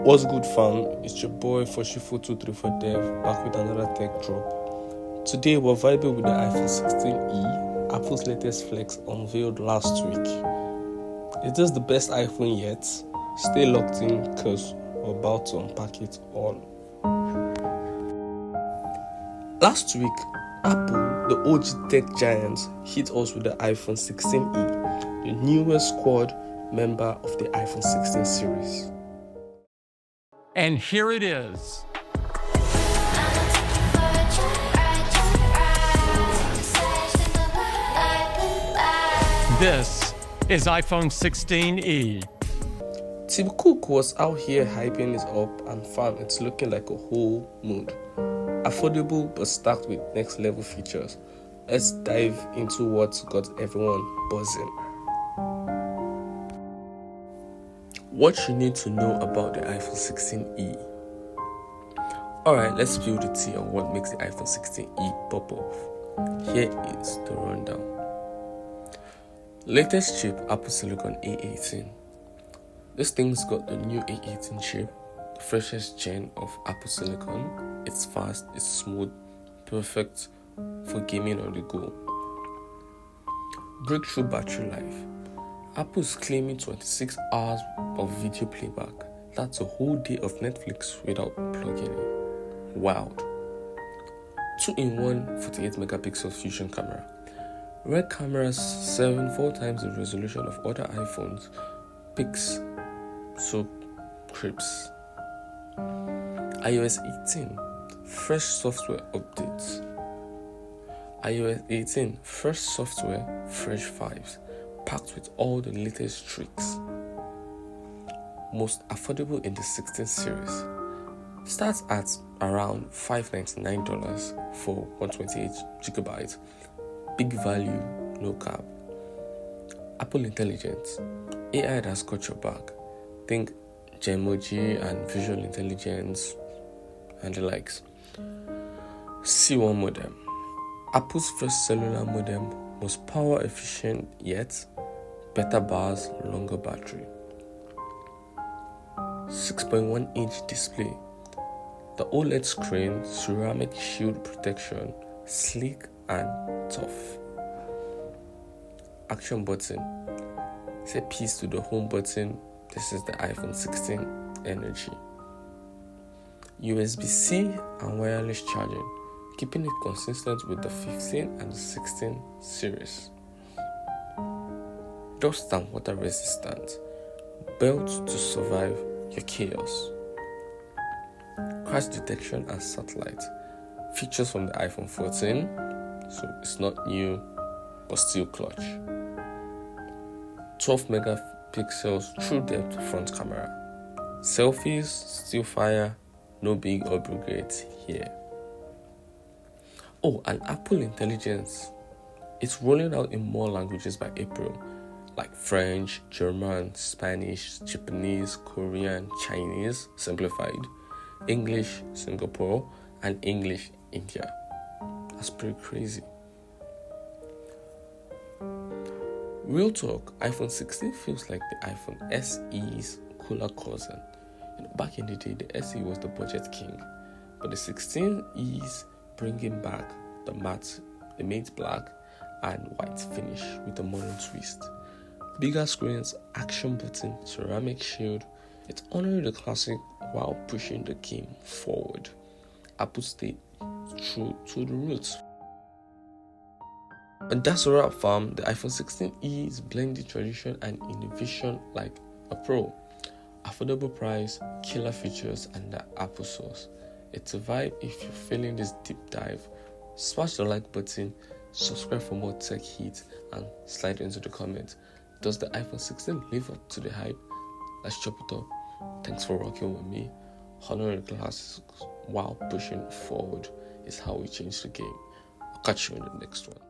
What's good, fam? It's your boy Foshi4234Dev back with another tech drop. Today we're vibing with the iPhone 16e, Apple's latest flex unveiled last week. Is this the best iPhone yet? Stay locked in because we're about to unpack it all. Last week, Apple, the OG tech giant, hit us with the iPhone 16e, the newest quad member of the iPhone 16 series. And here it is. This is iPhone 16e. Tim Cook was out here hyping it up, and fam, it's looking like a whole mood. Affordable but stacked with next level features. Let's dive into what got everyone buzzing. What you need to know about the iPhone 16e. Alright, let's spill the tea on what makes the iPhone 16e pop off. Here is the rundown. Latest chip, Apple Silicon A18. This thing's got the new A18 chip, the freshest gen of Apple Silicon. It's fast, it's smooth, perfect for gaming on the go. Breakthrough battery life. Apple's claiming 26 hours of video playback. That's a whole day of Netflix without plugging in. Wow. 2-in-1 48 megapixel fusion camera. Rear cameras serving 4 times the resolution of other iPhones. Pics, so creeps. iOS 18, fresh software updates. iOS 18, fresh software, fresh vibes, packed with all the latest tricks. Most affordable in the 16 series. Starts at around $599 for 128 GB. Big value, no cap. Apple Intelligence, AI that's got your back. Think Gemoji and visual intelligence and the likes. C1 modem. Apple's first cellular modem, most power efficient yet better bars, longer battery. 6.1-inch display. The OLED screen, ceramic shield protection, sleek and tough. Action button. Say peace to the home button. This is the iPhone 16 energy. USB-C and wireless charging, keeping it consistent with the 15 and the 16 series. Dust and water resistant, built to survive your chaos. Crash detection and satellite, features from the iPhone 14, so it's not new but still clutch. 12 megapixels true depth front camera. Selfies, still fire, no big upgrades here. Oh, and Apple Intelligence. It's rolling out in more languages by April, like French, German, Spanish, Japanese, Korean, Chinese, simplified, English, Singapore, and English, India. That's pretty crazy. Real talk, iPhone 16 feels like the iPhone SE's cooler cousin. Back in the day, the SE was the budget king, but the 16E's bringing back the matte black and white finish with a modern twist. Bigger screens, action button, ceramic shield. It's honoring the classic while pushing the game forward. Apple stayed true to the roots. And that's a wrap, fam. The iPhone 16e is blending tradition and innovation like a pro. Affordable price, killer features, and the Apple sauce. It's a vibe if you're feeling this deep dive. Smash the like button, subscribe for more tech heat, and slide into the comments. Does the iPhone 16 live up to the hype? Let's chop it up. Thanks for rocking with me. Honoring the classics while pushing forward is how we change the game. I'll catch you in the next one.